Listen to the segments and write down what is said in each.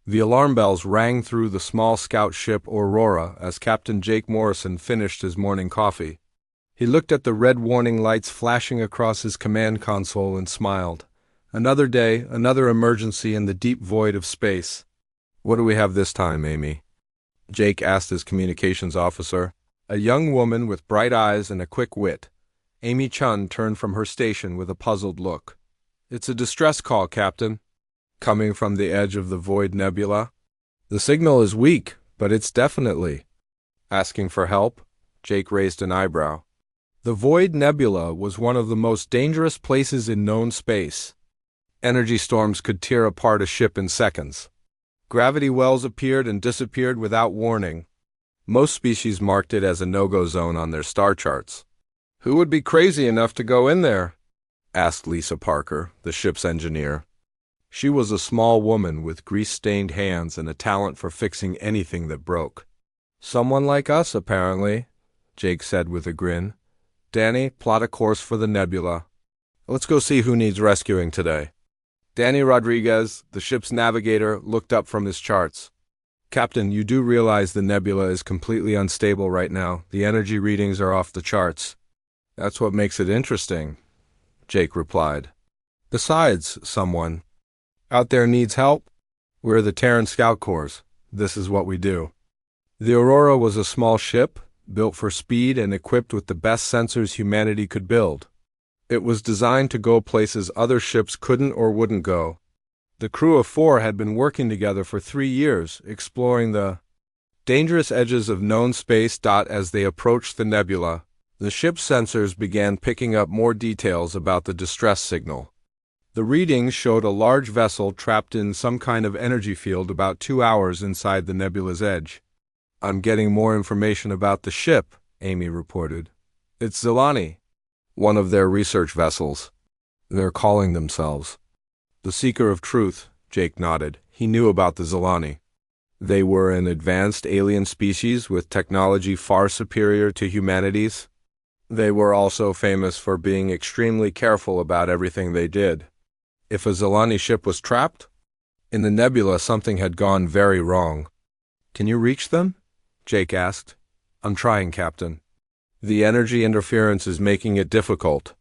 The alarm bells rang through the small scout ship Aurora as Captain Jake Morrison finished his morning coffee. He looked at the red warning lights flashing across his command console and smiled. Another day, another emergency in the deep void of space. "What do we have this time, Amy?" Jake asked his communications officer, a young woman with bright eyes and a quick wit. Amy Chun turned from her station with a puzzled look. "It's a distress call, Captain." "Coming from the edge of the Void Nebula?" "The signal is weak, but it's definitely." "Asking for help?" Jake raised an eyebrow. The Void Nebula was one of the most dangerous places in known space. Energy storms could tear apart a ship in seconds. Gravity wells appeared and disappeared without warning. Most species marked it as a no-go zone on their star charts. "Who would be crazy enough to go in there?" asked Lisa Parker, the ship's engineer. She was a small woman with grease-stained hands and a talent for fixing anything that broke. "Someone like us, apparently," Jake said with a grin. "Danny, plot a course for the nebula. Let's go see who needs rescuing today." Danny Rodriguez, the ship's navigator, looked up from his charts. "Captain, you do realize the nebula is completely unstable right now. The energy readings are off the charts." "That's what makes it interesting," Jake replied. "Besides, someone out there needs help. We're the Terran Scout Corps. This is what we do." The Aurora was a small ship, built for speed and equipped with the best sensors humanity could build. It was designed to go places other ships couldn't or wouldn't go. The crew of 4 had been working together for 3 years, exploring the dangerous edges of known space. As they approached the nebula, the ship's sensors began picking up more details about the distress signal. The readings showed a large vessel trapped in some kind of energy field about 2 hours inside the nebula's edge. "I'm getting more information about the ship," Amy reported. "It's Zilani, one of their research vessels. They're calling themselves the Seeker of Truth." Jake nodded. He knew about the Zilani. They were an advanced alien species with technology far superior to humanity's. They were also famous for being extremely careful about everything they did. If a Zilani ship was trapped in the nebula, something had gone very wrong. "Can you reach them?" Jake asked. "I'm trying, Captain. The energy interference is making it difficult."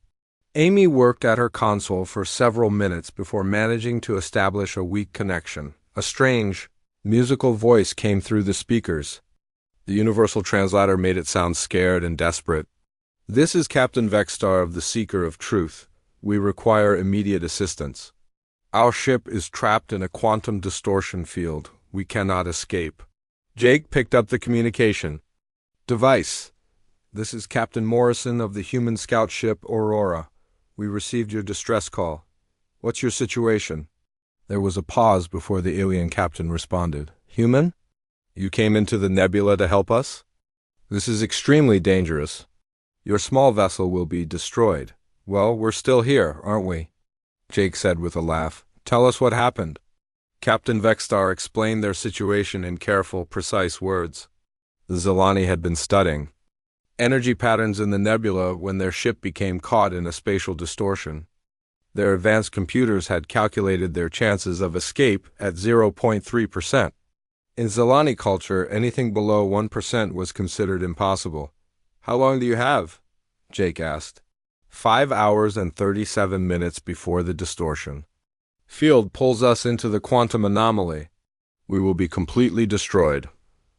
Amy worked at her console for several minutes before managing to establish a weak connection. A strange, musical voice came through the speakers. The universal translator made it sound scared and desperate. "This is Captain Vexstar of the Seeker of Truth. We require immediate assistance. Our ship is trapped in a quantum distortion field. We cannot escape." Jake picked up the communication device. "This is Captain Morrison of the human scout ship Aurora. We received your distress call. What's your situation?" There was a pause before the alien captain responded. "Human? You came into the nebula to help us? This is extremely dangerous. Your small vessel will be destroyed." "Well, we're still here, aren't we?" Jake said with a laugh. "Tell us what happened." Captain Vexstar explained their situation in careful, precise words. The Zilani had been studying energy patterns in the nebula when their ship became caught in a spatial distortion. Their advanced computers had calculated their chances of escape at 0.3%. In Zilani culture, anything below 1% was considered impossible. "How long do you have?" Jake asked. 5 hours and 37 minutes before the distortion. Field pulls us into the quantum anomaly. We will be completely destroyed.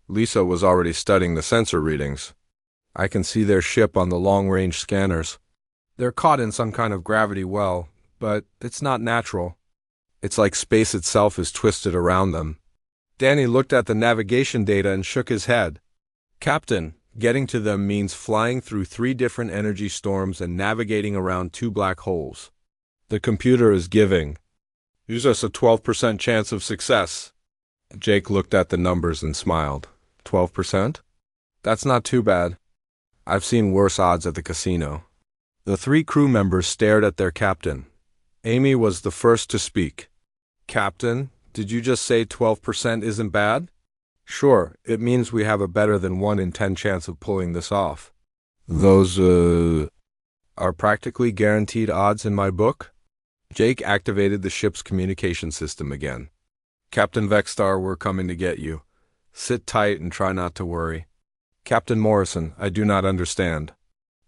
Lisa was already studying the sensor readings. I can see their ship on the long-range scanners. They're caught in some kind of gravity well, but it's not natural. It's like space itself is twisted around them. Danny looked at the navigation data and shook his head. "Captain, getting to them means flying through 3 different energy storms and navigating around 2 black holes. The computer is giving us a 12% chance of success." Jake looked at the numbers and smiled. 12%? That's not too bad. I've seen worse odds at the casino. The 3 crew members stared at their captain. Amy was the first to speak. "Captain, did you just say 12% isn't bad?" "Sure, it means we have a better than 1 in 10 chance of pulling this off." "Those, are practically guaranteed odds in my book?" Jake activated the ship's communication system again. Captain Vexstar, we're coming to get you. Sit tight and try not to worry. Captain Morrison, I do not understand.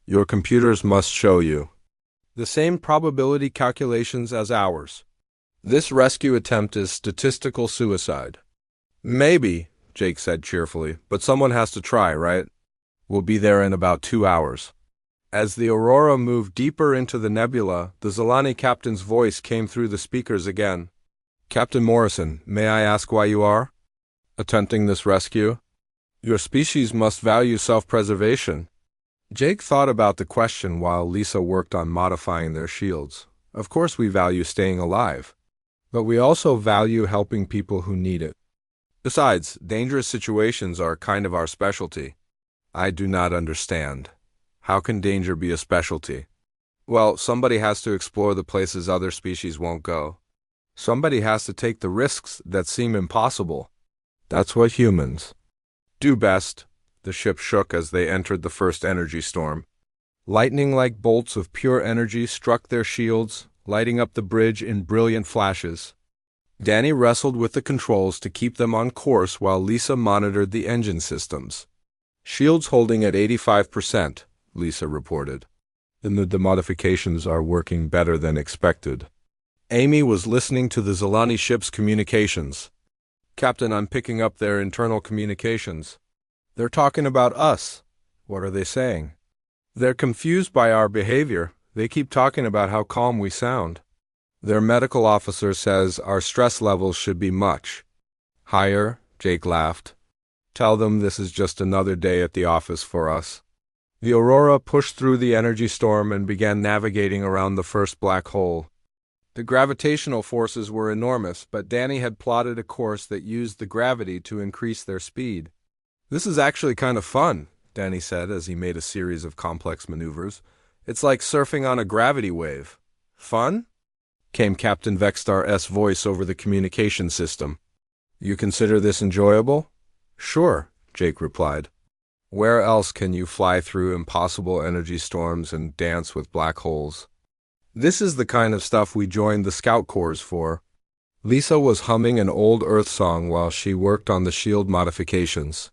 Your computers must show you the same probability calculations as ours. This rescue attempt is statistical suicide. Maybe, Jake said cheerfully, but someone has to try, right? We'll be there in about 2 hours. As the Aurora moved deeper into the nebula, the Zilani captain's voice came through the speakers again. Captain Morrison, may I ask why you are attempting this rescue? Your species must value self-preservation. Jake thought about the question while Lisa worked on modifying their shields. Of course we value staying alive, but we also value helping people who need it. Besides, dangerous situations are kind of our specialty. I do not understand. How can danger be a specialty? Well, somebody has to explore the places other species won't go. Somebody has to take the risks that seem impossible. That's what humans do best. The ship shook as they entered the first energy storm. Lightning-like bolts of pure energy struck their shields, lighting up the bridge in brilliant flashes. Danny wrestled with the controls to keep them on course while Lisa monitored the engine systems. Shields holding at 85%, Lisa reported. The modifications are working better than expected. Amy was listening to the Zilani ship's communications. Captain, I'm picking up their internal communications. They're talking about us. What are they saying? They're confused by our behavior. They keep talking about how calm we sound. Their medical officer says our stress levels should be much higher, Jake laughed. Tell them this is just another day at the office for us. The Aurora pushed through the energy storm and began navigating around the first black hole. The gravitational forces were enormous, but Danny had plotted a course that used the gravity to increase their speed. This is actually kind of fun, Danny said as he made a series of complex maneuvers. It's like surfing on a gravity wave. Fun? Came Captain Vexstar's voice over the communication system. You consider this enjoyable? Sure, Jake replied. Where else can you fly through impossible energy storms and dance with black holes? This is the kind of stuff we joined the Scout Corps for. Lisa was humming an old Earth song while she worked on the shield modifications.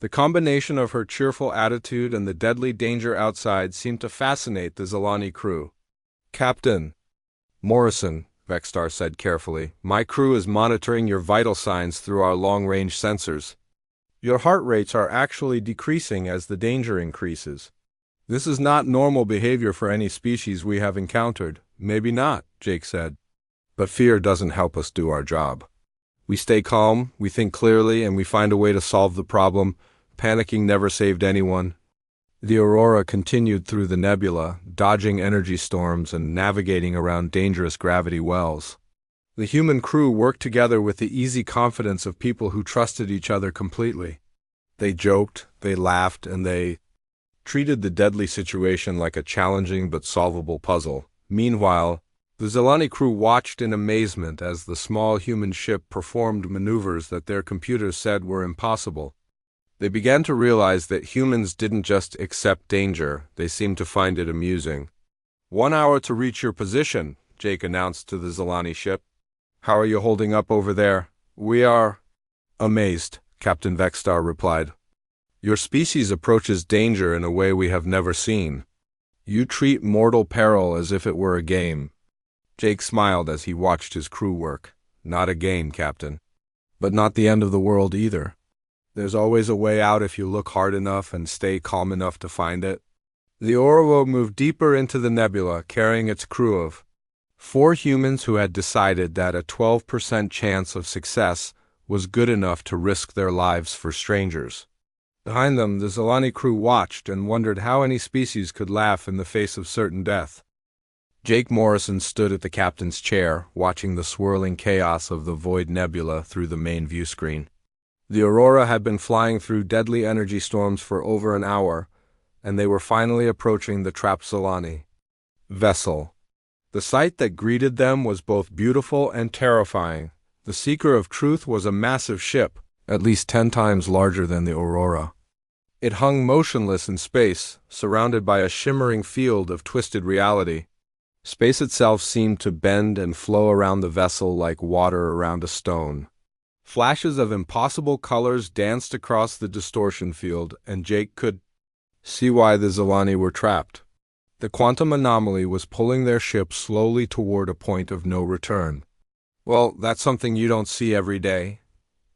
The combination of her cheerful attitude and the deadly danger outside seemed to fascinate the Zilani crew. Captain Morrison, Vexstar said carefully, my crew is monitoring your vital signs through our long-range sensors. Your heart rates are actually decreasing as the danger increases. This is not normal behavior for any species we have encountered. Maybe not, Jake said. But fear doesn't help us do our job. We stay calm, we think clearly, and we find a way to solve the problem. Panicking never saved anyone. The Aurora continued through the nebula, dodging energy storms and navigating around dangerous gravity wells. The human crew worked together with the easy confidence of people who trusted each other completely. They joked, they laughed, and they treated the deadly situation like a challenging but solvable puzzle. Meanwhile, the Zilani crew watched in amazement as the small human ship performed maneuvers that their computers said were impossible. They began to realize that humans didn't just accept danger, they seemed to find it amusing. 1 hour to reach your position, Jake announced to the Zilani ship. How are you holding up over there? We are amazed, Captain Vexstar replied. Your species approaches danger in a way we have never seen. You treat mortal peril as if it were a game. Jake smiled as he watched his crew work. Not a game, Captain. But not the end of the world either. There's always a way out if you look hard enough and stay calm enough to find it. The Orwo moved deeper into the nebula, carrying its crew of 4 humans who had decided that a 12% chance of success was good enough to risk their lives for strangers. Behind them, the Zilani crew watched and wondered how any species could laugh in the face of certain death. Jake Morrison stood at the captain's chair, watching the swirling chaos of the void nebula through the main view screen. The Aurora had been flying through deadly energy storms for over an hour, and they were finally approaching the trapped Zilani vessel. The sight that greeted them was both beautiful and terrifying. The Seeker of Truth was a massive ship, at least 10 times larger than the Aurora. It hung motionless in space, surrounded by a shimmering field of twisted reality. Space itself seemed to bend and flow around the vessel like water around a stone. Flashes of impossible colors danced across the distortion field, and Jake could see why the Zilani were trapped. The quantum anomaly was pulling their ship slowly toward a point of no return. "Well, that's something you don't see every day,"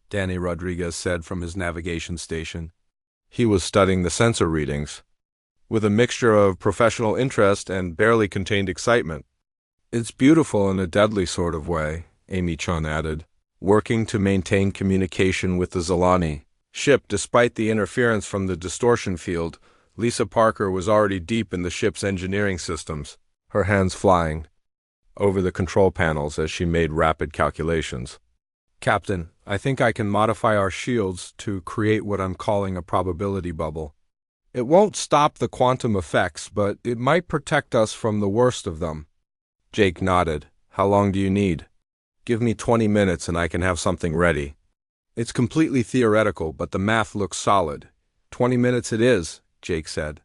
Danny Rodriguez said from his navigation station. He was studying the sensor readings with a mixture of professional interest and barely contained excitement. "It's beautiful in a deadly sort of way," Amy Chun added, working to maintain communication with the Zilani ship despite the interference from the distortion field. Lisa Parker was already deep in the ship's engineering systems, her hands flying over the control panels as she made rapid calculations. "Captain, I think I can modify our shields to create what I'm calling a probability bubble. It won't stop the quantum effects, but it might protect us from the worst of them." Jake nodded. "How long do you need?" "Give me 20 minutes and I can have something ready." "It's completely theoretical, but the math looks solid." 20 minutes it is," Jake said.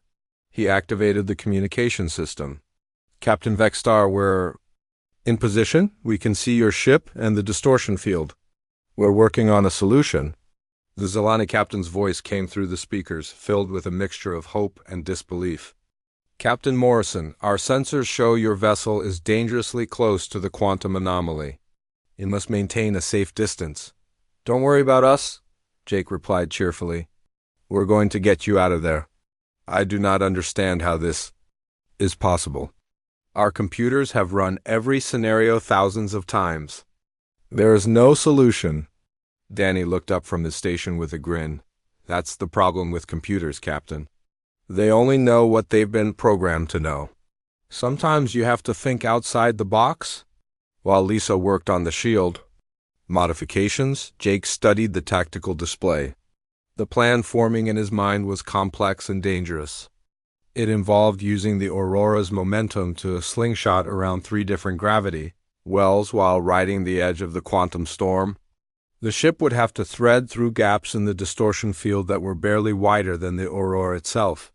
He activated the communication system. "Captain Vexstar, we're in position. We can see your ship and the distortion field. We're working on a solution." The Zilani captain's voice came through the speakers, filled with a mixture of hope and disbelief. "Captain Morrison, our sensors show your vessel is dangerously close to the quantum anomaly. You must maintain a safe distance." "Don't worry about us," Jake replied cheerfully. "We're going to get you out of there." "I do not understand how this is possible. Our computers have run every scenario thousands of times. There is no solution." Danny looked up from his station with a grin. "That's the problem with computers, Captain. They only know what they've been programmed to know. Sometimes you have to think outside the box." While Lisa worked on the shield modifications, Jake studied the tactical display. The plan forming in his mind was complex and dangerous. It involved using the Aurora's momentum to slingshot around 3 different gravity wells while riding the edge of the quantum storm. The ship would have to thread through gaps in the distortion field that were barely wider than the Aurora itself.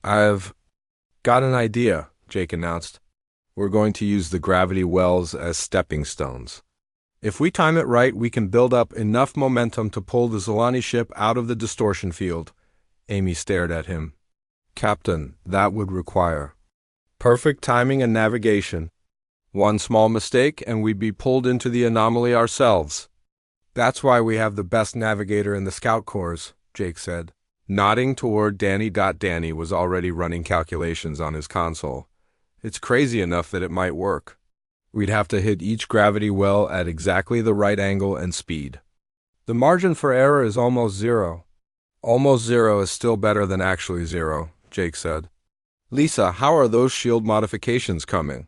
"I've got an idea," Jake announced. "We're going to use the gravity wells as stepping stones. If we time it right, we can build up enough momentum to pull the Zilani ship out of the distortion field." Amy stared at him. "Captain, that would require perfect timing and navigation. One small mistake and we'd be pulled into the anomaly ourselves." "That's why we have the best navigator in the Scout Corps," Jake said, nodding toward Danny. Danny was already running calculations on his console. "It's crazy enough that it might work. We'd have to hit each gravity well at exactly the right angle and speed. The margin for error is almost zero." "Almost zero is still better than actually zero," Jake said. "Lisa, how are those shield modifications coming?"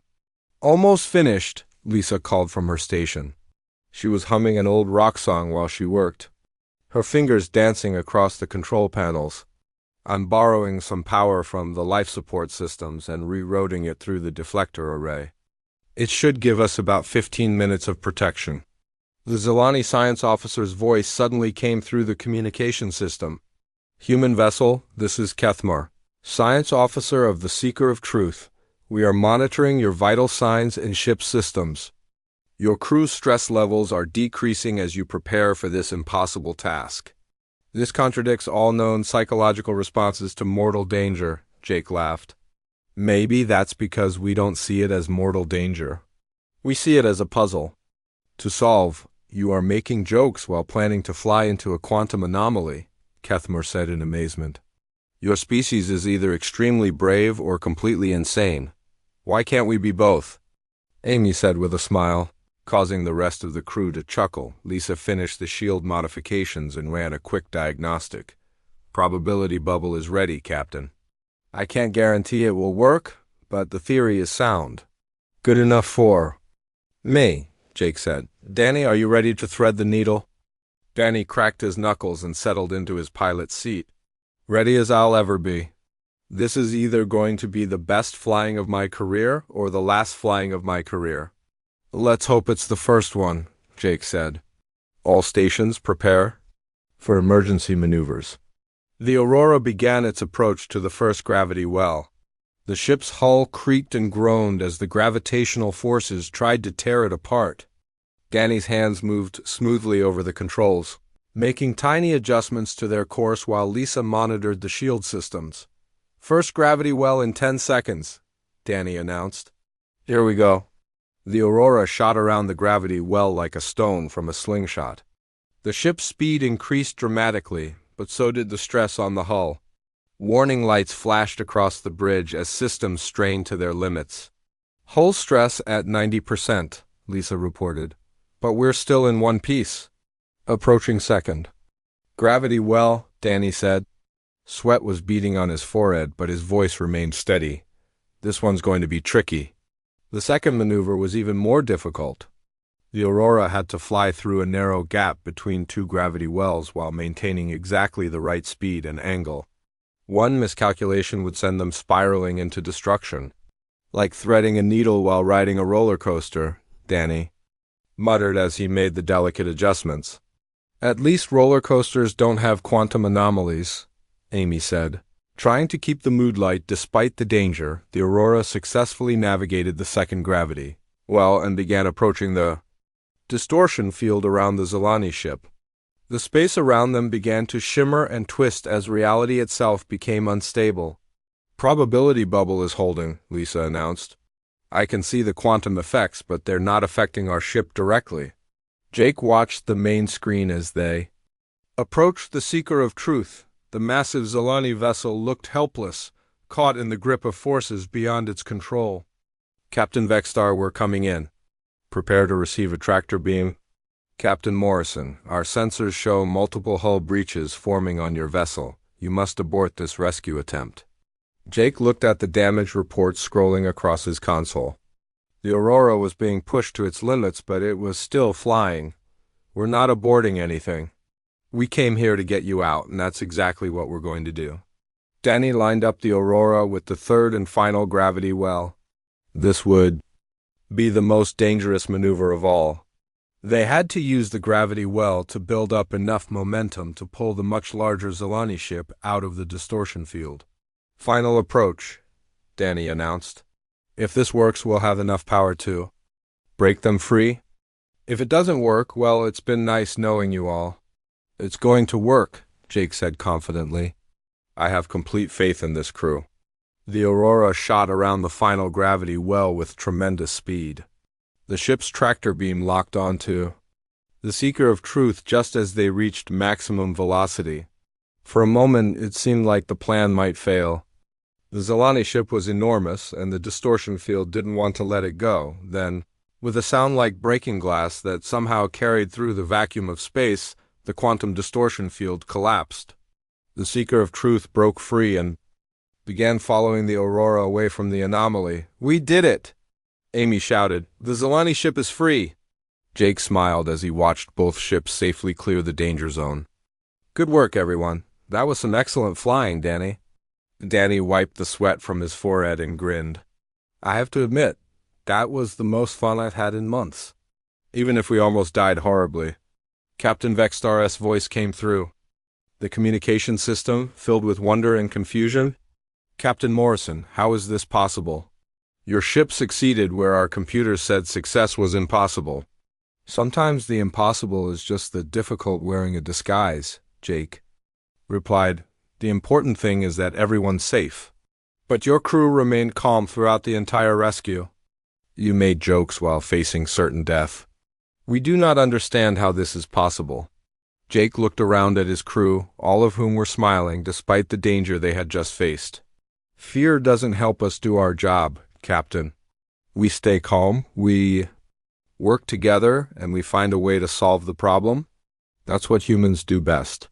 "Almost finished," Lisa called from her station. She was humming an old rock song while she worked, her fingers dancing across the control panels. "I'm borrowing some power from the life support systems and rerouting it through the deflector array. It should give us about 15 minutes of protection." The Zilani science officer's voice suddenly came through the communication system. "Human vessel, this is Kethmar, science officer of the Seeker of Truth. We are monitoring your vital signs and ship systems. Your crew's stress levels are decreasing as you prepare for this impossible task." "This contradicts all known psychological responses to mortal danger," Jake laughed. "Maybe that's because we don't see it as mortal danger. We see it as a puzzle to solve." "You are making jokes while planning to fly into a quantum anomaly," Kethmar said in amazement. "Your species is either extremely brave or completely insane. Why can't we be both?" Amy said with a smile, causing the rest of the crew to chuckle. Lisa finished the shield modifications and ran a quick diagnostic. "Probability bubble is ready, Captain. I can't guarantee it will work, but the theory is sound. Good enough for me," Jake said. "Danny, are you ready to thread the needle?" Danny cracked his knuckles and settled into his pilot's seat. "Ready as I'll ever be. This is either going to be the best flying of my career or the last flying of my career." "Let's hope it's the first one," Jake said. "All stations prepare for emergency maneuvers." The Aurora began its approach to the first gravity well. The ship's hull creaked and groaned as the gravitational forces tried to tear it apart. Danny's hands moved smoothly over the controls, making tiny adjustments to their course while Lisa monitored the shield systems. "First gravity well in 10 seconds, Danny announced. "Here we go." The Aurora shot around the gravity well like a stone from a slingshot. The ship's speed increased dramatically, but so did the stress on the hull. Warning lights flashed across the bridge as systems strained to their limits. "Hull stress at 90%, Lisa reported. "But we're still in one piece." "Approaching second." "Gravity well," Danny said. Sweat was beading on his forehead, but his voice remained steady. "This one's going to be tricky." The second maneuver was even more difficult. The Aurora had to fly through a narrow gap between two gravity wells while maintaining exactly the right speed and angle. One miscalculation would send them spiraling into destruction. "Like threading a needle while riding a roller coaster," Danny muttered as he made the delicate adjustments. "At least roller coasters don't have quantum anomalies," Amy said. Trying to keep the mood light despite the danger, the Aurora successfully navigated the second gravity well and began approaching the distortion field around the Zilani ship. The space around them began to shimmer and twist as reality itself became unstable. "Probability bubble is holding," Lisa announced. "I can see the quantum effects, but they're not affecting our ship directly." Jake watched the main screen as they approached the Seeker of Truth. The massive Zilani vessel looked helpless, caught in the grip of forces beyond its control. "Captain Vextar, we're coming in. Prepare to receive a tractor beam." "Captain Morrison, our sensors show multiple hull breaches forming on your vessel. You must abort this rescue attempt." Jake looked at the damage reports scrolling across his console. The Aurora was being pushed to its limits, but it was still flying. "We're not aborting anything. We came here to get you out, and that's exactly what we're going to do." Danny lined up the Aurora with the third and final gravity well. This would be the most dangerous maneuver of all. They had to use the gravity well to build up enough momentum to pull the much larger Zilani ship out of the distortion field. "Final approach," Danny announced. "If this works, we'll have enough power to break them free. If it doesn't work, well, it's been nice knowing you all." "It's going to work," Jake said confidently. "I have complete faith in this crew." The Aurora shot around the final gravity well with tremendous speed. The ship's tractor beam locked onto the Seeker of Truth just as they reached maximum velocity. For a moment, it seemed like the plan might fail. The Zilani ship was enormous, and the distortion field didn't want to let it go. Then, with a sound like breaking glass that somehow carried through the vacuum of space, the quantum distortion field collapsed. The Seeker of Truth broke free and began following the Aurora away from the anomaly. "We did it!" Amy shouted. "The Zilani ship is free!" Jake smiled as he watched both ships safely clear the danger zone. "Good work, everyone. That was some excellent flying, Danny." Danny wiped the sweat from his forehead and grinned. "I have to admit, that was the most fun I've had in months. Even if we almost died horribly." Captain Vextar's voice came through the communication system, filled with wonder and confusion. "Captain Morrison, how is this possible? Your ship succeeded where our computers said success was impossible." "Sometimes the impossible is just the difficult wearing a disguise," Jake replied. "The important thing is that everyone's safe." "But your crew remained calm throughout the entire rescue." "You made jokes while facing certain death. We do not understand how this is possible." Jake looked around at his crew, all of whom were smiling despite the danger they had just faced. "Fear doesn't help us do our job, Captain. We stay calm, we work together, and we find a way to solve the problem. That's what humans do best."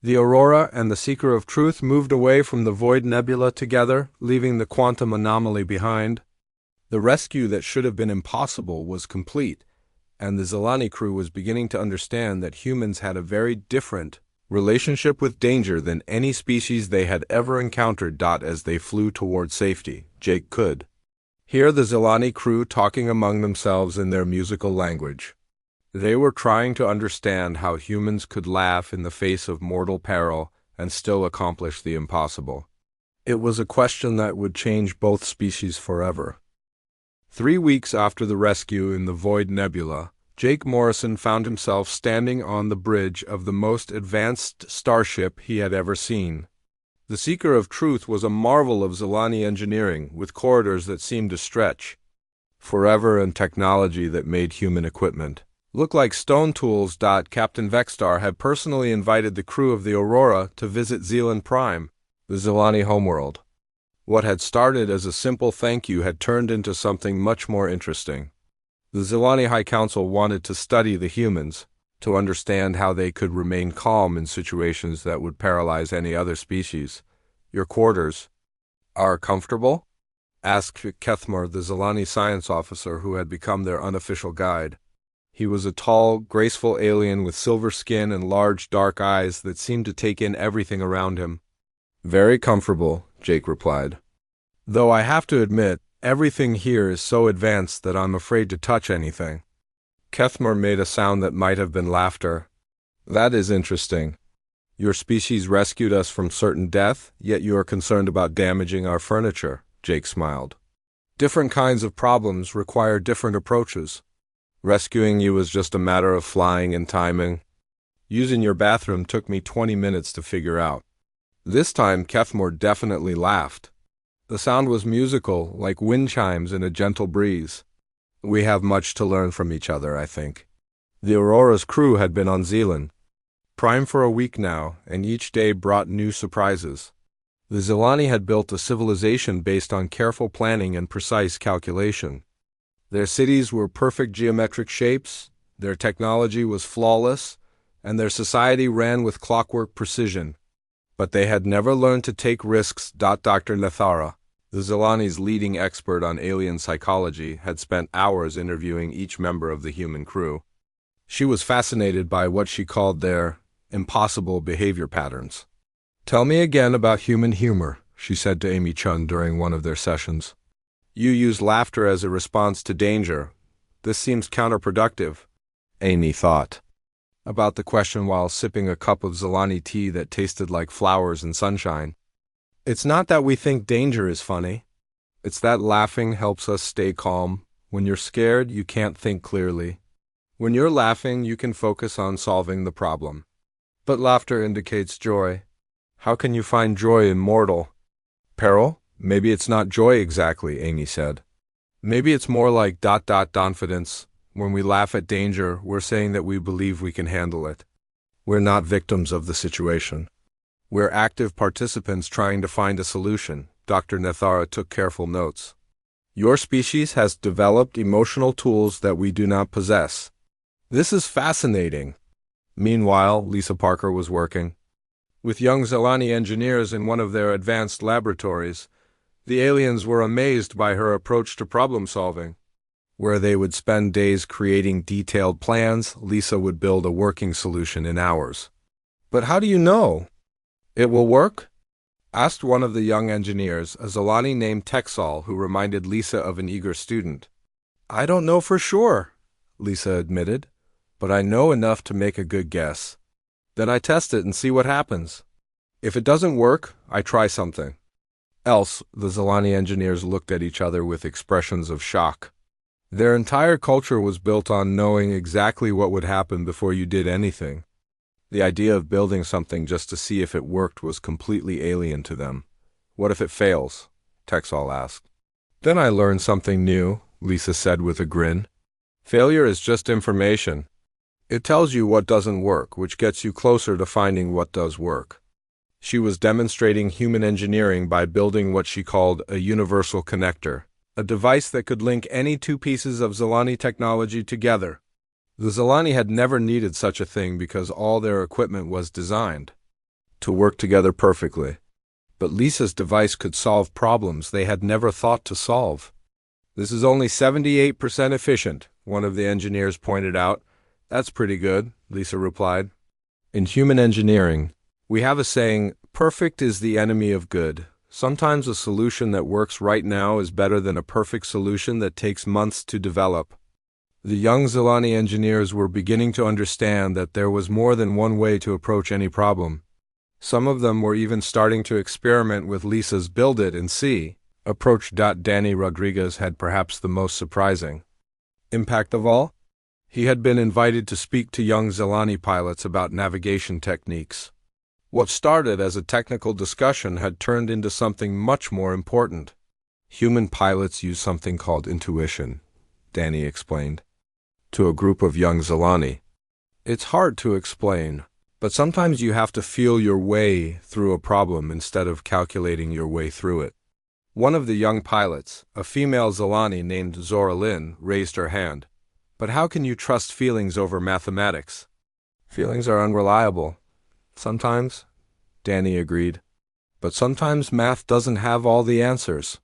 The Aurora and the Seeker of Truth moved away from the Void Nebula together, leaving the quantum anomaly behind. The rescue that should have been impossible was complete, and the Zilani crew was beginning to understand that humans had a very different relationship with danger than any species they had ever encountered. As they flew toward safety, Jake could hear the Zilani crew talking among themselves in their musical language. They were trying to understand how humans could laugh in the face of mortal peril and still accomplish the impossible. It was a question that would change both species forever. 3 weeks after the rescue in the Void Nebula, Jake Morrison found himself standing on the bridge of the most advanced starship he had ever seen. The Seeker of Truth was a marvel of Zilani engineering, with corridors that seemed to stretch forever and technology that made human equipment look like stone tools. Captain Vexstar had personally invited the crew of the Aurora to visit Zealand Prime, the Zilani homeworld. What had started as a simple thank you had turned into something much more interesting. The Zilani High Council wanted to study the humans, to understand how they could remain calm in situations that would paralyze any other species. Your quarters are comfortable? Asked Kethmar, the Zilani science officer who had become their unofficial guide. He was a tall, graceful alien with silver skin and large, dark eyes that seemed to take in everything around him. Very comfortable, Jake replied. Though I have to admit, everything here is so advanced that I'm afraid to touch anything. Kethmar made a sound that might have been laughter. That is interesting. Your species rescued us from certain death, yet you are concerned about damaging our furniture, Jake smiled. Different kinds of problems require different approaches. Rescuing you was just a matter of flying and timing. Using your bathroom took me 20 minutes to figure out. This time Kethmar definitely laughed. The sound was musical, like wind chimes in a gentle breeze. We have much to learn from each other, I think. The Aurora's crew had been on Zealand Prime for a week now, and each day brought new surprises. The Zilani had built a civilization based on careful planning and precise calculation. Their cities were perfect geometric shapes, their technology was flawless, and their society ran with clockwork precision. But they had never learned to take risks. Dr. Nethara, the Zilani's leading expert on alien psychology, had spent hours interviewing each member of the human crew. She was fascinated by what she called their impossible behavior patterns. Tell me again about human humor, she said to Amy Chun during one of their sessions. You use laughter as a response to danger. This seems counterproductive, Amy thought about the question while sipping a cup of Zilani tea that tasted like flowers and sunshine. It's not that we think danger is funny. It's that laughing helps us stay calm. When you're scared, you can't think clearly. When you're laughing, you can focus on solving the problem. But laughter indicates joy. How can you find joy in mortal peril? Maybe it's not joy exactly, Amy said. Maybe it's more like confidence. When we laugh at danger, we're saying that we believe we can handle it. We're not victims of the situation. We're active participants trying to find a solution. Dr. Nethara took careful notes. Your species has developed emotional tools that we do not possess. This is fascinating. Meanwhile, Lisa Parker was working with young Zilani engineers in one of their advanced laboratories. The aliens were amazed by her approach to problem solving. Where they would spend days creating detailed plans, Lisa would build a working solution in hours. But how do you know it will work? Asked one of the young engineers, a Zilani named Texal, who reminded Lisa of an eager student. I don't know for sure, Lisa admitted, but I know enough to make a good guess. Then I test it and see what happens. If it doesn't work, I try something else. The Zilani engineers looked at each other with expressions of shock. Their entire culture was built on knowing exactly what would happen before you did anything. The idea of building something just to see if it worked was completely alien to them. What if it fails? Texal asked. Then I learned something new, Lisa said with a grin. Failure is just information. It tells you what doesn't work, which gets you closer to finding what does work. She was demonstrating human engineering by building what she called a universal connector, a device that could link any two pieces of Zilani technology together. The Zilani had never needed such a thing because all their equipment was designed to work together perfectly. But Lisa's device could solve problems they had never thought to solve. This is only 78% efficient, one of the engineers pointed out. That's pretty good, Lisa replied. In human engineering, we have a saying, perfect is the enemy of good. Sometimes a solution that works right now is better than a perfect solution that takes months to develop. The young Zilani engineers were beginning to understand that there was more than one way to approach any problem. Some of them were even starting to experiment with Lisa's build it and see approach. Danny Rodriguez had perhaps the most surprising impact of all. He had been invited to speak to young Zelani pilots about navigation techniques. What started as a technical discussion had turned into something much more important. Human pilots use something called intuition, Danny explained, to a group of young Zelani. It's hard to explain, but sometimes you have to feel your way through a problem instead of calculating your way through it. One of the young pilots, a female Zelani named Zora Lynn, raised her hand. But how can you trust feelings over mathematics? Feelings are unreliable. Sometimes, Danny agreed. But sometimes math doesn't have all the answers.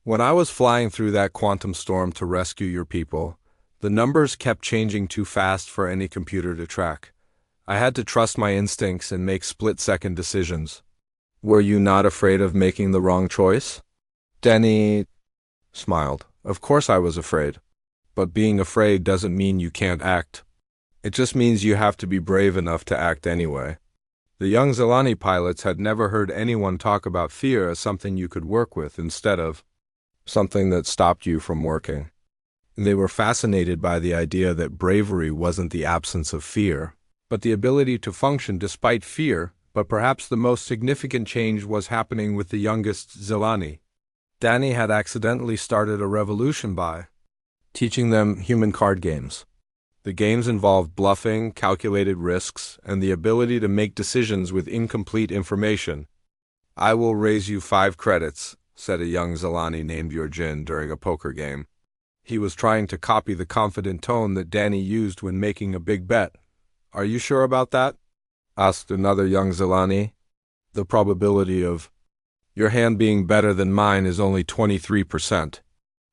When I was flying through that quantum storm to rescue your people, the numbers kept changing too fast for any computer to track. I had to trust my instincts and make split-second decisions. Were you not afraid of making the wrong choice? Danny smiled. Of course I was afraid. But being afraid doesn't mean you can't act. It just means you have to be brave enough to act anyway. The young Zelani pilots had never heard anyone talk about fear as something you could work with instead of something that stopped you from working. They were fascinated by the idea that bravery wasn't the absence of fear, but the ability to function despite fear. But perhaps the most significant change was happening with the youngest Zelani. Danny had accidentally started a revolution by teaching them human card games. The games involved bluffing, calculated risks, and the ability to make decisions with incomplete information. I will raise you 5 credits, said a young Zelani named Yurjin during a poker game. He was trying to copy the confident tone that Danny used when making a big bet. Are you sure about that? Asked another young Zelani. The probability of your hand being better than mine is only 23%.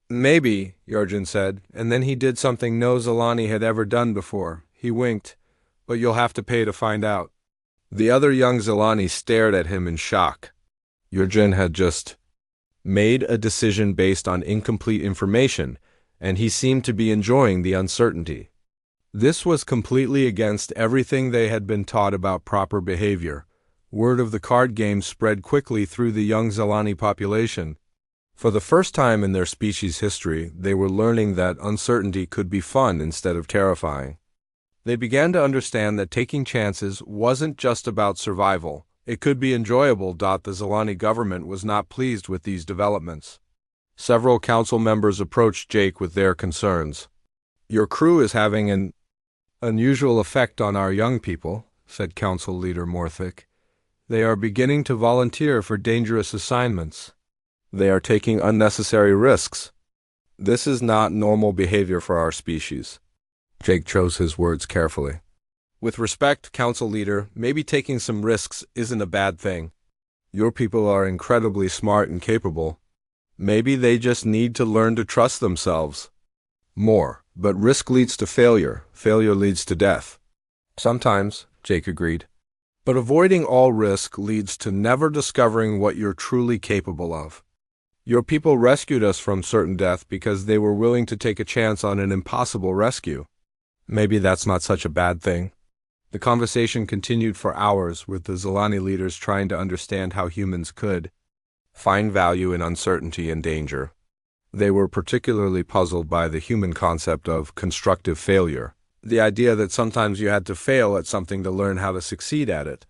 Maybe, Yurjin said, and then he did something no Zelani had ever done before. He winked, but you'll have to pay to find out. The other young Zelani stared at him in shock. Yurjin had just made a decision based on incomplete information, and he seemed to be enjoying the uncertainty. This was completely against everything they had been taught about proper behavior. Word of the card game spread quickly through the young Zelani population. For the first time in their species' history, they were learning that uncertainty could be fun instead of terrifying. They began to understand that taking chances wasn't just about survival. It could be enjoyable. The Zelani government was not pleased with these developments. Several council members approached Jake with their concerns. Your crew is having an unusual effect on our young people, said Council Leader Morthic. They are beginning to volunteer for dangerous assignments. They are taking unnecessary risks. This is not normal behavior for our species. Jake chose his words carefully. With respect, Council Leader, maybe taking some risks isn't a bad thing. Your people are incredibly smart and capable. Maybe they just need to learn to trust themselves more. But risk leads to failure. Failure leads to death. Sometimes, Jake agreed. But avoiding all risk leads to never discovering what you're truly capable of. Your people rescued us from certain death because they were willing to take a chance on an impossible rescue. Maybe that's not such a bad thing. The conversation continued for hours, with the Zelani leaders trying to understand how humans could find value in uncertainty and danger. They were particularly puzzled by the human concept of constructive failure, the idea that sometimes you had to fail at something to learn how to succeed at it.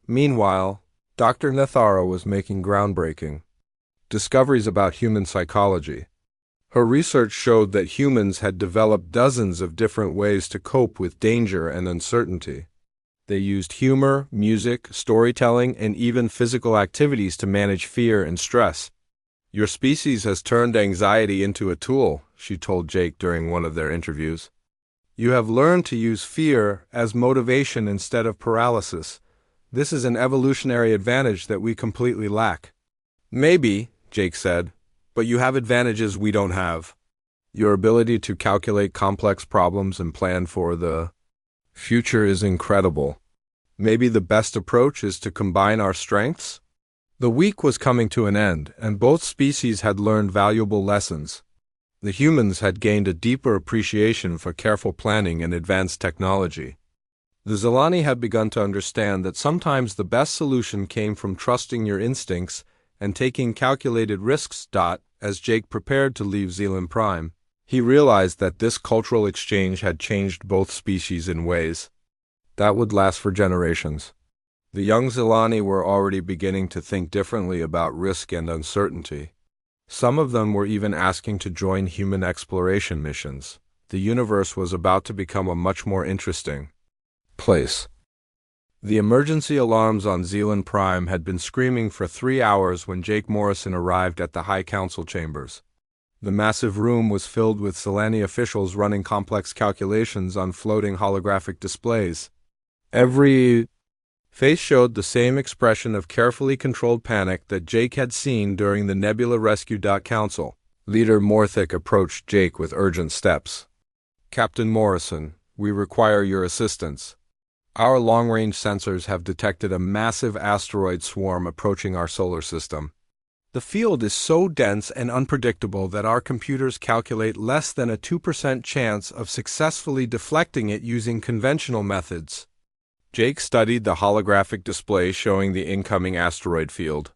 Meanwhile, Dr. Nethara was making groundbreaking discoveries about human psychology. Her research showed that humans had developed dozens of different ways to cope with danger and uncertainty. They used humor, music, storytelling, and even physical activities to manage fear and stress. Your species has turned anxiety into a tool, she told Jake during one of their interviews. You have learned to use fear as motivation instead of paralysis. This is an evolutionary advantage that we completely lack. Maybe, Jake said, but you have advantages we don't have. Your ability to calculate complex problems and plan for the future is incredible. Maybe the best approach is to combine our strengths? The week was coming to an end, and both species had learned valuable lessons. The humans had gained a deeper appreciation for careful planning and advanced technology. The Zelani had begun to understand that sometimes the best solution came from trusting your instincts and taking calculated risks. As Jake prepared to leave Zealand Prime, He realized that this cultural exchange had changed both species in ways that would last for generations. The young Zilani were already beginning to think differently about risk and uncertainty. Some of them were even asking to join human exploration missions. The universe was about to become a much more interesting place. The emergency alarms on Zealand Prime had been screaming for 3 hours when Jake Morrison arrived at the High Council chambers. The massive room was filled with Zilani officials running complex calculations on floating holographic displays. Every face showed the same expression of carefully controlled panic that Jake had seen during the Nebula Rescue. Council leader Morthic approached Jake with urgent steps. "Captain Morrison, we require your assistance. Our long-range sensors have detected a massive asteroid swarm approaching our solar system. The field is so dense and unpredictable that our computers calculate less than a 2% chance of successfully deflecting it using conventional methods." Jake studied the holographic display showing the incoming asteroid field.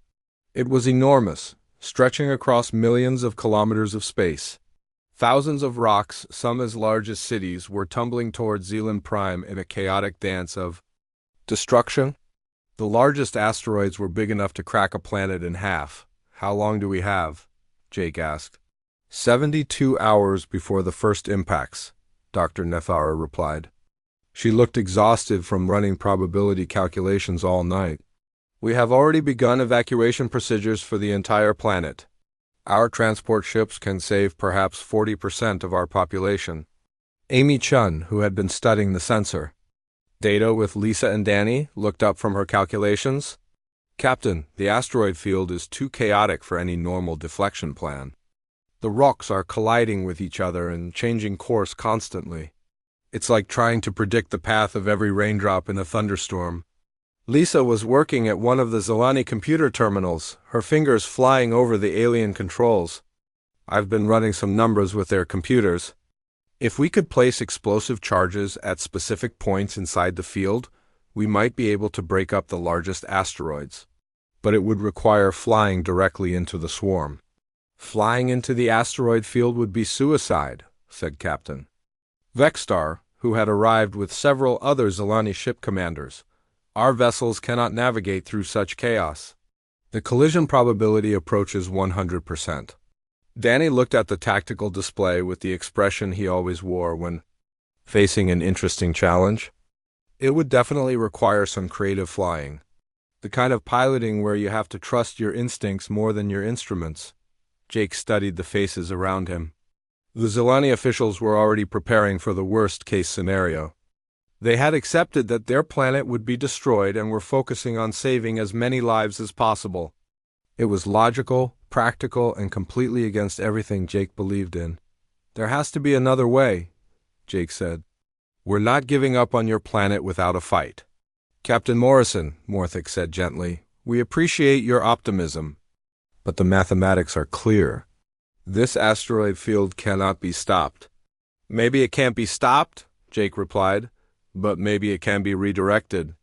It was enormous, stretching across millions of kilometers of space. Thousands of rocks, some as large as cities, were tumbling towards Zealand Prime in a chaotic dance of destruction. The largest asteroids were big enough to crack a planet in half. "How long do we have?" Jake asked. 72 hours before the first impacts," Dr. Nethara replied. She looked exhausted from running probability calculations all night. "We have already begun evacuation procedures for the entire planet. Our transport ships can save perhaps 40% of our population." Amy Chun, who had been studying the sensor data with Lisa and Danny, looked up from her calculations. "Captain, the asteroid field is too chaotic for any normal deflection plan. The rocks are colliding with each other and changing course constantly. It's like trying to predict the path of every raindrop in a thunderstorm." Lisa was working at one of the Zilani computer terminals, her fingers flying over the alien controls. "I've been running some numbers with their computers. If we could place explosive charges at specific points inside the field, we might be able to break up the largest asteroids. But it would require flying directly into the swarm." "Flying into the asteroid field would be suicide," said Captain Vexstar, who had arrived with several other Zilani ship commanders. "Our vessels cannot navigate through such chaos. The collision probability approaches 100%. Danny looked at the tactical display with the expression he always wore when facing an interesting challenge. "It would definitely require some creative flying. The kind of piloting where you have to trust your instincts more than your instruments." Jake studied the faces around him. The Zilani officials were already preparing for the worst-case scenario. They had accepted that their planet would be destroyed and were focusing on saving as many lives as possible. It was logical, practical, and completely against everything Jake believed in. "There has to be another way," Jake said. "We're not giving up on your planet without a fight." "Captain Morrison," Morthic said gently, "we appreciate your optimism, but the mathematics are clear. This asteroid field cannot be stopped." "Maybe it can't be stopped," Jake replied, "but maybe it can be redirected."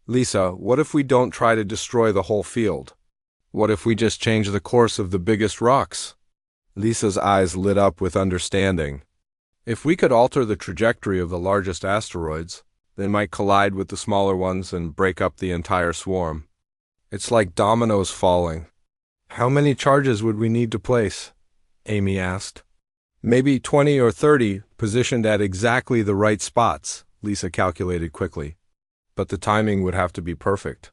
"Lisa, what if we don't try to destroy the whole field? What if we just change the course of the biggest rocks?" Lisa's eyes lit up with understanding. "If we could alter the trajectory of the largest asteroids, they might collide with the smaller ones and break up the entire swarm. It's like dominoes falling." "How many charges would we need to place?" Amy asked. "Maybe 20 or 30, positioned at exactly the right spots," Lisa calculated quickly. "But the timing would have to be perfect.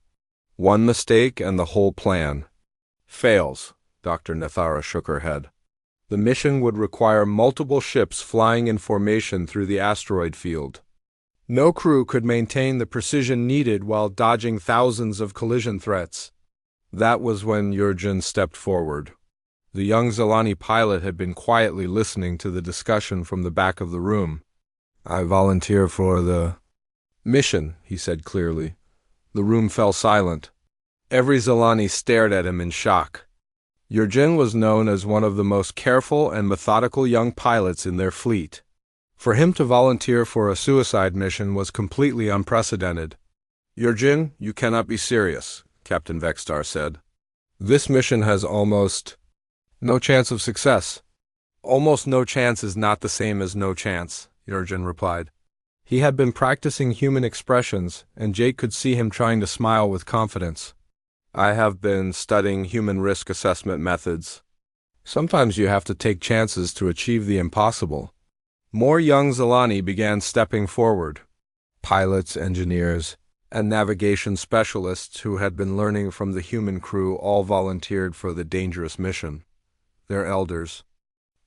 One mistake and the whole plan fails." Dr. Nethara shook her head. "The mission would require multiple ships flying in formation through the asteroid field. No crew could maintain the precision needed while dodging thousands of collision threats." That was when Yurgen stepped forward. The young Zilani pilot had been quietly listening to the discussion from the back of the room. "I volunteer for the mission," he said clearly. The room fell silent. Every Zilani stared at him in shock. Yurgen was known as one of the most careful and methodical young pilots in their fleet. For him to volunteer for a suicide mission was completely unprecedented. "Yurgen, you cannot be serious," Captain Vexstar said. "This mission has almost no chance of success." Almost no chance is not the same as no chance, Jurgen replied. He had been practicing human expressions, and Jake could see him trying to smile with confidence. I have been studying human risk assessment methods. Sometimes you have to take chances to achieve the impossible. More young Zelani began stepping forward. Pilots, engineers, and navigation specialists who had been learning from the human crew all volunteered for the dangerous mission. Their elders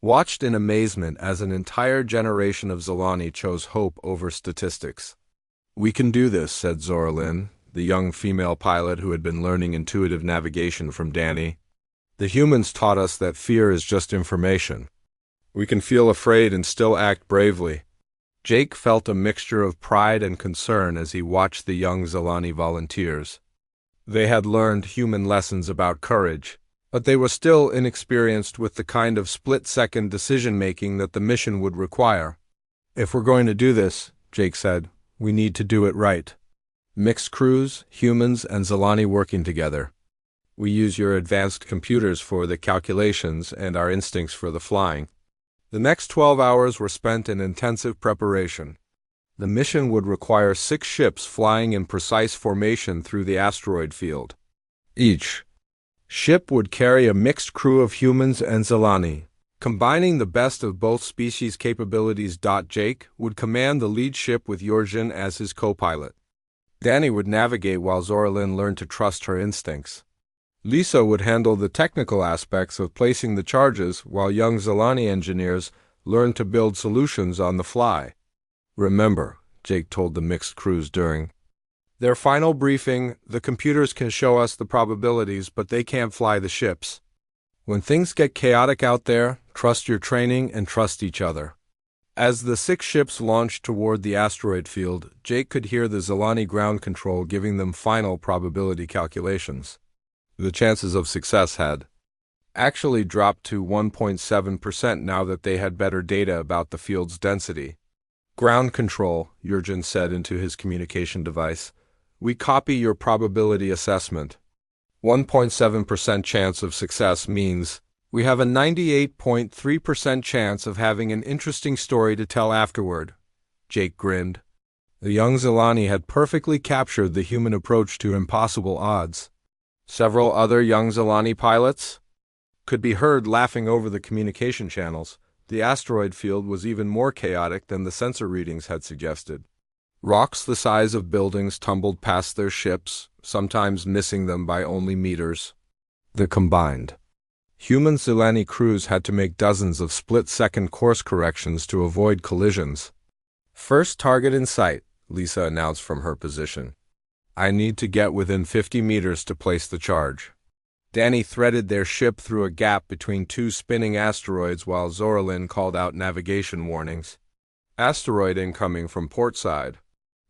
watched in amazement as an entire generation of Zelani chose hope over statistics. "We can do this," said Zoralyn, the young female pilot who had been learning intuitive navigation from Danny. "The humans taught us that fear is just information. We can feel afraid and still act bravely." Jake felt a mixture of pride and concern as he watched the young Zelani volunteers. They had learned human lessons about courage, but they were still inexperienced with the kind of split-second decision-making that the mission would require. "If we're going to do this," Jake said, "we need to do it right. Mixed crews, humans, and Zelani working together. We use your advanced computers for the calculations and our instincts for the flying." The next 12 hours were spent in intensive preparation. The mission would require 6 ships flying in precise formation through the asteroid field. Each ship would carry a mixed crew of humans and Zelani, combining the best of both species' capabilities. Jake would command the lead ship with Jurgen as his co-pilot. Danny would navigate while Zoralyn learned to trust her instincts. Lisa would handle the technical aspects of placing the charges while young Zelani engineers learned to build solutions on the fly. "Remember," Jake told the mixed crews during their final briefing, "the computers can show us the probabilities, but they can't fly the ships. When things get chaotic out there, trust your training and trust each other." As the 6 ships launched toward the asteroid field, Jake could hear the Zelani ground control giving them final probability calculations. The chances of success had actually dropped to 1.7% now that they had better data about the field's density. "Ground control," Jurgen said into his communication device. "We copy your probability assessment. 1.7% chance of success means we have a 98.3% chance of having an interesting story to tell afterward." Jake grinned. The young Zelani had perfectly captured the human approach to impossible odds. Several other young Zelani pilots could be heard laughing over the communication channels. The asteroid field was even more chaotic than the sensor readings had suggested. Rocks the size of buildings tumbled past their ships, sometimes missing them by only meters. The combined human Zelani crews had to make dozens of split-second course corrections to avoid collisions. "First target in sight," Lisa announced from her position. "I need to get within 50 meters to place the charge." Danny threaded their ship through a gap between 2 spinning asteroids while Zoralyn called out navigation warnings. "Asteroid incoming from port side.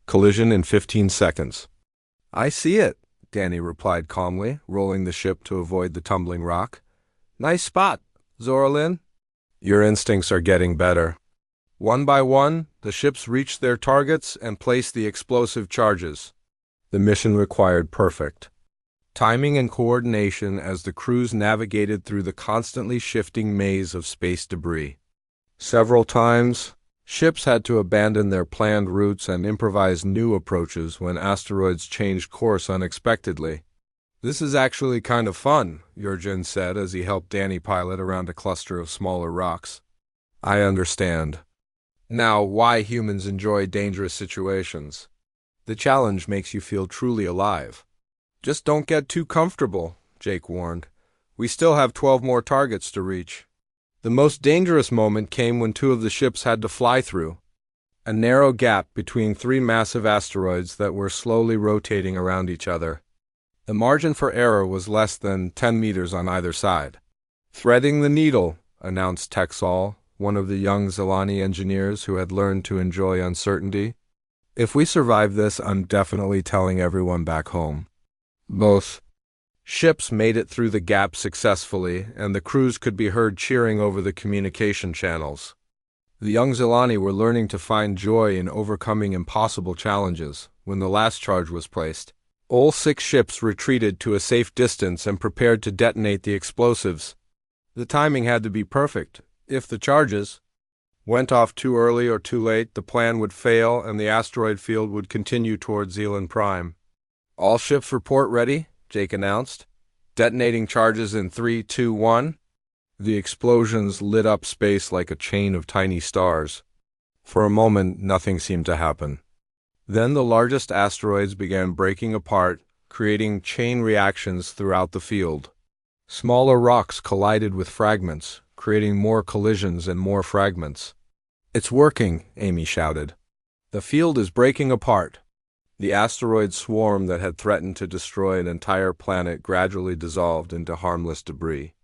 Collision in 15 seconds. "I see it," Danny replied calmly, rolling the ship to avoid the tumbling rock. "Nice spot, Zoralyn." "Your instincts are getting better." One by one, the ships reached their targets and placed the explosive charges. The mission required perfect timing and coordination as the crews navigated through the constantly shifting maze of space debris. Several times, ships had to abandon their planned routes and improvise new approaches when asteroids changed course unexpectedly. "This is actually kind of fun," Jurgen said as he helped Danny pilot around a cluster of smaller rocks. "I understand now why humans enjoy dangerous situations. The challenge makes you feel truly alive." "Just don't get too comfortable," Jake warned. "We still have 12 more targets to reach." The most dangerous moment came when 2 of the ships had to fly through a narrow gap between 3 massive asteroids that were slowly rotating around each other. The margin for error was less than 10 meters on either side. "Threading the needle," announced Texal, one of the young Zelani engineers who had learned to enjoy uncertainty. "If we survive this, I'm definitely telling everyone back home." Both ships made it through the gap successfully, and the crews could be heard cheering over the communication channels. The young Zelani were learning to find joy in overcoming impossible challenges. When the last charge was placed, all 6 ships retreated to a safe distance and prepared to detonate the explosives. The timing had to be perfect. If the charges went off too early or too late, the plan would fail and the asteroid field would continue toward Zealand Prime. "All ships report ready," Jake announced. "Detonating charges in 3, 2, 1. The explosions lit up space like a chain of tiny stars. For a moment, nothing seemed to happen. Then the largest asteroids began breaking apart, creating chain reactions throughout the field. Smaller rocks collided with fragments, creating more collisions and more fragments. "It's working," Amy shouted. "The field is breaking apart." The asteroid swarm that had threatened to destroy an entire planet gradually dissolved into harmless debris.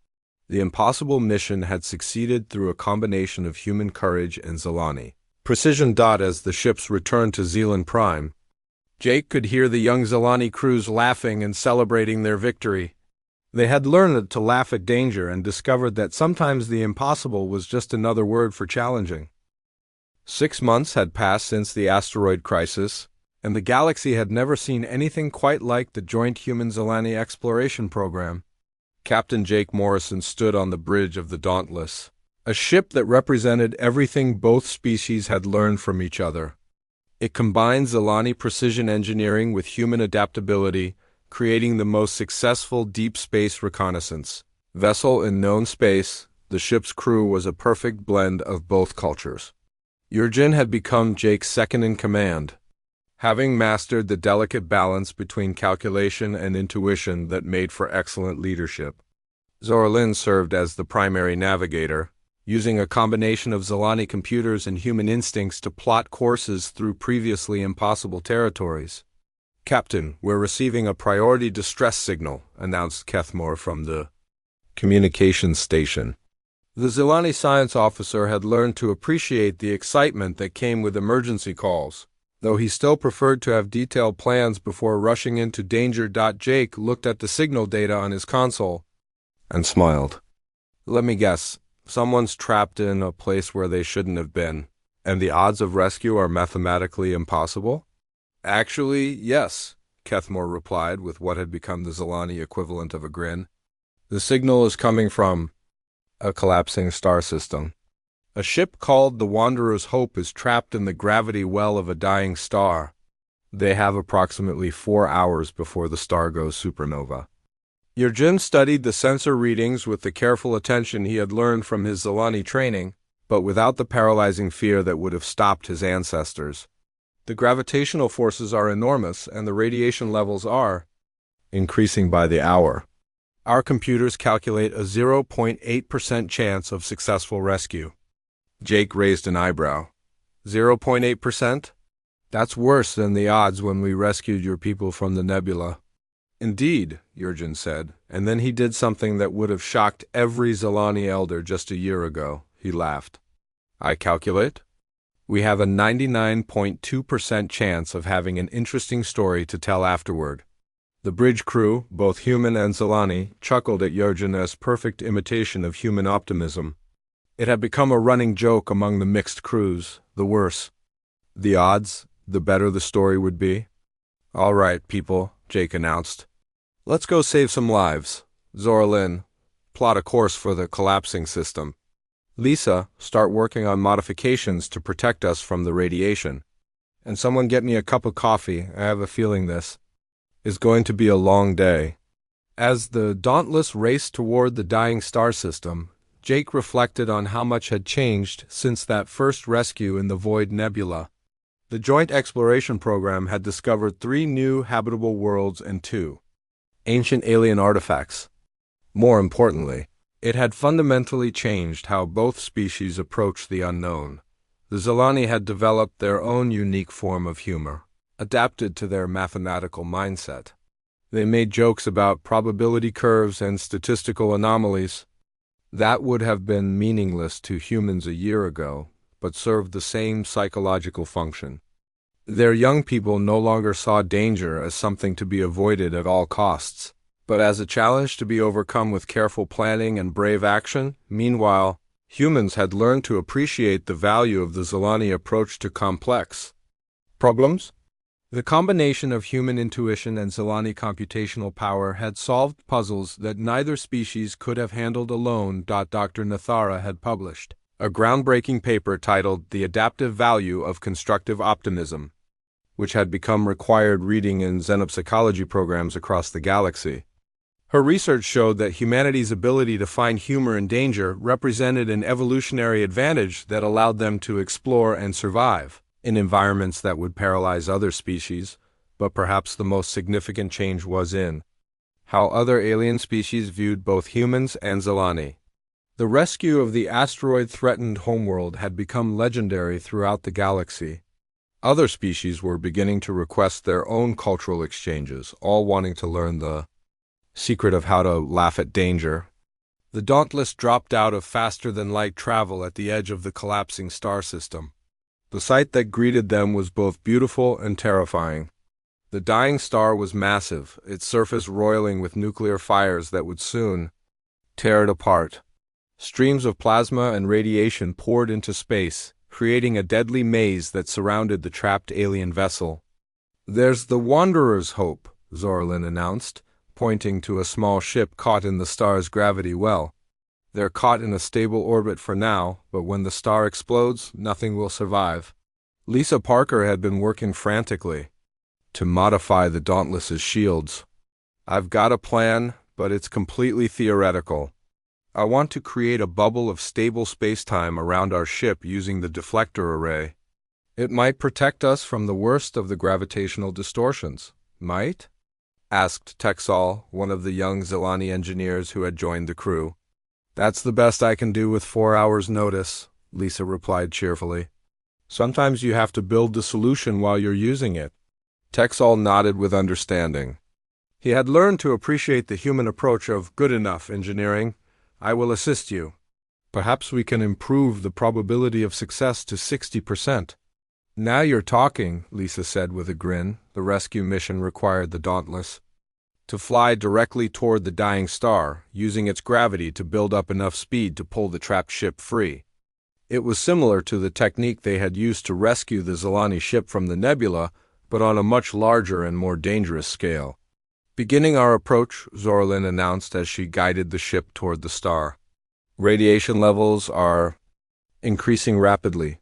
The impossible mission had succeeded through a combination of human courage and Zelani precision. As the ships returned to Zealand Prime, Jake could hear the young Zelani crews laughing and celebrating their victory. They had learned to laugh at danger and discovered that sometimes the impossible was just another word for challenging. 6 months had passed since the asteroid crisis, and the galaxy had never seen anything quite like the Joint Human-Zelani Exploration Program. Captain Jake Morrison stood on the bridge of the Dauntless, a ship that represented everything both species had learned from each other. It combined Zelani precision engineering with human adaptability, creating the most successful deep space reconnaissance vessel in known space. The ship's crew was a perfect blend of both cultures. Yurgen had become Jake's second-in-command, having mastered the delicate balance between calculation and intuition that made for excellent leadership. Zorlin served as the primary navigator, using a combination of Zelani computers and human instincts to plot courses through previously impossible territories. "Captain, we're receiving a priority distress signal," announced Kethmore from the communications station. The Zelani science officer had learned to appreciate the excitement that came with emergency calls, though he still preferred to have detailed plans before rushing into danger. Jake looked at the signal data on his console and smiled. "Let me guess, someone's trapped in a place where they shouldn't have been, and the odds of rescue are mathematically impossible?" "Actually, yes," Kethmore replied with what had become the Zelani equivalent of a grin. "The signal is coming from a collapsing star system. A ship called the Wanderer's Hope is trapped in the gravity well of a dying star. They have approximately 4 hours before the star goes supernova." Yurgen studied the sensor readings with the careful attention he had learned from his Zelani training, but without the paralyzing fear that would have stopped his ancestors. "The gravitational forces are enormous, and the radiation levels are increasing by the hour. Our computers calculate a 0.8% chance of successful rescue." Jake raised an eyebrow. 0.8%? That's worse than the odds when we rescued your people from the nebula. "Indeed," Yurgen said, and then he did something that would have shocked every Zelani elder just a year ago. He laughed. "I calculate we have a 99.2% chance of having an interesting story to tell afterward." The bridge crew, both human and Zelani, chuckled at Yurgen's perfect imitation of human optimism. It had become a running joke among the mixed crews. The worse the odds, the better the story would be. "All right, people," Jake announced. "Let's go save some lives. Zorlin, plot a course for the collapsing system. Lisa, start working on modifications to protect us from the radiation. And someone get me a cup of coffee. I have a feeling this is going to be a long day." As the Dauntless raced toward the dying star system, Jake reflected on how much had changed since that first rescue in the Void Nebula. The Joint Exploration Program had discovered 3 new habitable worlds and 2 ancient alien artifacts. More importantly, it had fundamentally changed how both species approached the unknown. The Zelani had developed their own unique form of humor, adapted to their mathematical mindset. They made jokes about probability curves and statistical anomalies. That would have been meaningless to humans a year ago, but served the same psychological function. Their young people no longer saw danger as something to be avoided at all costs, but as a challenge to be overcome with careful planning and brave action. Meanwhile, humans had learned to appreciate the value of the Zelani approach to complex problems. The combination of human intuition and Zelani computational power had solved puzzles that neither species could have handled alone. Dr. Nathara had published a groundbreaking paper titled The Adaptive Value of Constructive Optimism, which had become required reading in xenopsychology programs across the galaxy. Her research showed that humanity's ability to find humor in danger represented an evolutionary advantage that allowed them to explore and survive in environments that would paralyze other species, but perhaps the most significant change was in how other alien species viewed both humans and Zelani. The rescue of the asteroid-threatened homeworld had become legendary throughout the galaxy. Other species were beginning to request their own cultural exchanges, all wanting to learn the secret of how to laugh at danger. The Dauntless dropped out of faster-than-light travel at the edge of the collapsing star system. The sight that greeted them was both beautiful and terrifying. The dying star was massive, its surface roiling with nuclear fires that would soon tear it apart. Streams of plasma and radiation poured into space, creating a deadly maze that surrounded the trapped alien vessel. "There's the Wanderer's Hope," Zorlin announced, pointing to a small ship caught in the star's gravity well. "They're caught in a stable orbit for now, but when the star explodes, nothing will survive." Lisa Parker had been working frantically to modify the Dauntless's shields. "I've got a plan, but it's completely theoretical. I want to create a bubble of stable spacetime around our ship using the deflector array. It might protect us from the worst of the gravitational distortions." "Might?" asked Texal, one of the young Zelani engineers who had joined the crew. "That's the best I can do with 4 hours' notice," Lisa replied cheerfully. "Sometimes you have to build the solution while you're using it." Texal nodded with understanding. He had learned to appreciate the human approach of good enough engineering. "I will assist you. Perhaps we can improve the probability of success to 60%. "Now you're talking," Lisa said with a grin. The rescue mission required the Dauntless to fly directly toward the dying star, using its gravity to build up enough speed to pull the trapped ship free. It was similar to the technique they had used to rescue the Zelani ship from the nebula, but on a much larger and more dangerous scale. "Beginning our approach," Zorlin announced as she guided the ship toward the star. "Radiation levels are increasing rapidly."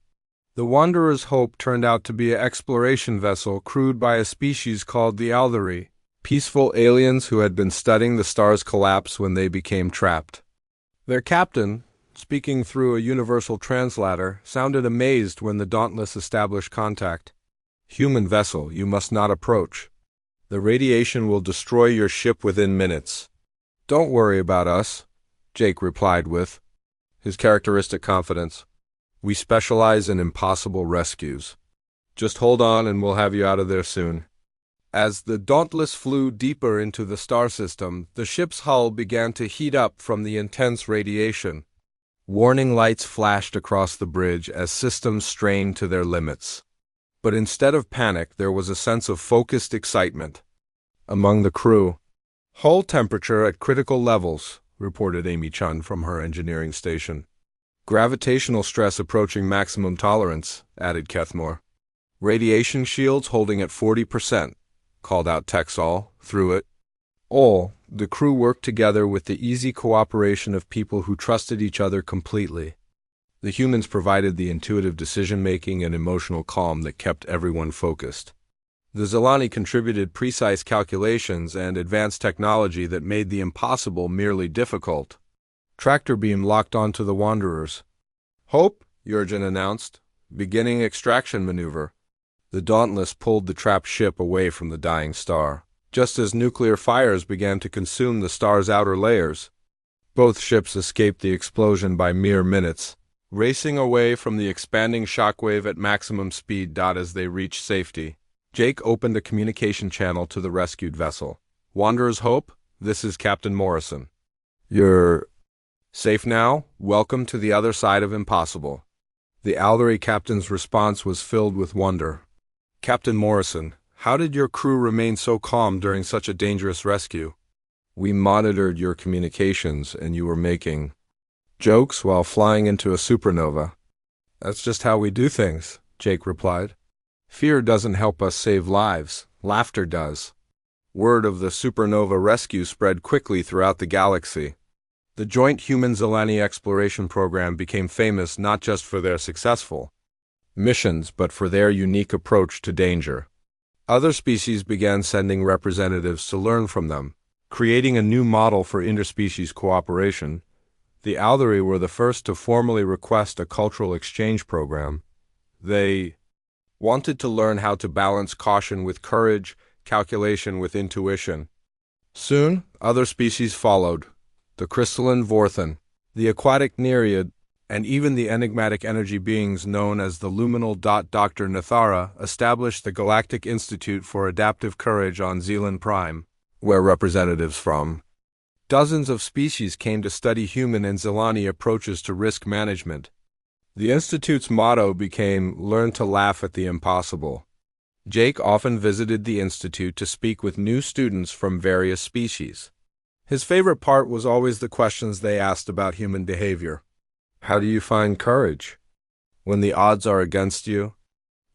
The Wanderer's Hope turned out to be an exploration vessel crewed by a species called the Aldari, peaceful aliens who had been studying the star's collapse when they became trapped. Their captain, speaking through a universal translator, sounded amazed when the Dauntless established contact. "Human vessel, you must not approach. The radiation will destroy your ship within minutes." "Don't worry about us," Jake replied with his characteristic confidence. "We specialize in impossible rescues. Just hold on and we'll have you out of there soon." As the Dauntless flew deeper into the star system, the ship's hull began to heat up from the intense radiation. Warning lights flashed across the bridge as systems strained to their limits. But instead of panic, there was a sense of focused excitement among the crew. "Hull temperature at critical levels," reported Amy Chun from her engineering station. "Gravitational stress approaching maximum tolerance," added Kethmore. "Radiation shields holding at 40%, called out Texal, through it. All the crew worked together with the easy cooperation of people who trusted each other completely. The humans provided the intuitive decision-making and emotional calm that kept everyone focused. The Zelani contributed precise calculations and advanced technology that made the impossible merely difficult. Tractor beam locked onto the Wanderers. "Hope," Jurgen announced, "beginning extraction maneuver." The Dauntless pulled the trapped ship away from the dying star, just as nuclear fires began to consume the star's outer layers. Both ships escaped the explosion by mere minutes, racing away from the expanding shockwave at maximum speed. As they reached safety, Jake opened a communication channel to the rescued vessel. "Wanderer's Hope, this is Captain Morrison. You're safe now? Welcome to the other side of impossible." The Aldari captain's response was filled with wonder. "Captain Morrison, how did your crew remain so calm during such a dangerous rescue?" "We monitored your communications and you were making jokes while flying into a supernova." "That's just how we do things," Jake replied. Fear doesn't help us save lives, laughter does. Word of the supernova rescue spread quickly throughout the galaxy. The joint human-Zelani exploration program became famous not just for their successful missions but for their unique approach to danger. Other species began sending representatives to learn from them, creating a new model for interspecies cooperation. The Aldari were the first to formally request a cultural exchange program. They wanted to learn how to balance caution with courage, calculation with intuition. Soon, other species followed. The crystalline Vorthan, the aquatic Nereid, and even the enigmatic energy beings known as the luminal. Dr. Nathara established the Galactic Institute for Adaptive Courage on Zealand Prime, where representatives from dozens of species came to study human and Zelani approaches to risk management. The Institute's motto became, "Learn to laugh at the impossible." Jake often visited the Institute to speak with new students from various species. His favorite part was always the questions they asked about human behavior. How do you find courage when the odds are against you?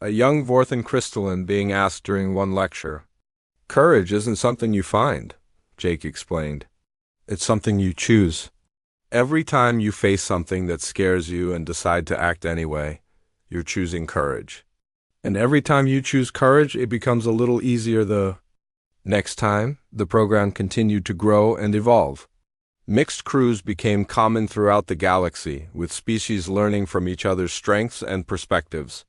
A young Vorthan crystalline being asked during one lecture. Courage isn't something you find, Jake explained. It's something you choose. Every time you face something that scares you and decide to act anyway, you're choosing courage. And every time you choose courage, it becomes a little easier the next time. The program continued to grow and evolve. Mixed crews became common throughout the galaxy, with species learning from each other's strengths and perspectives.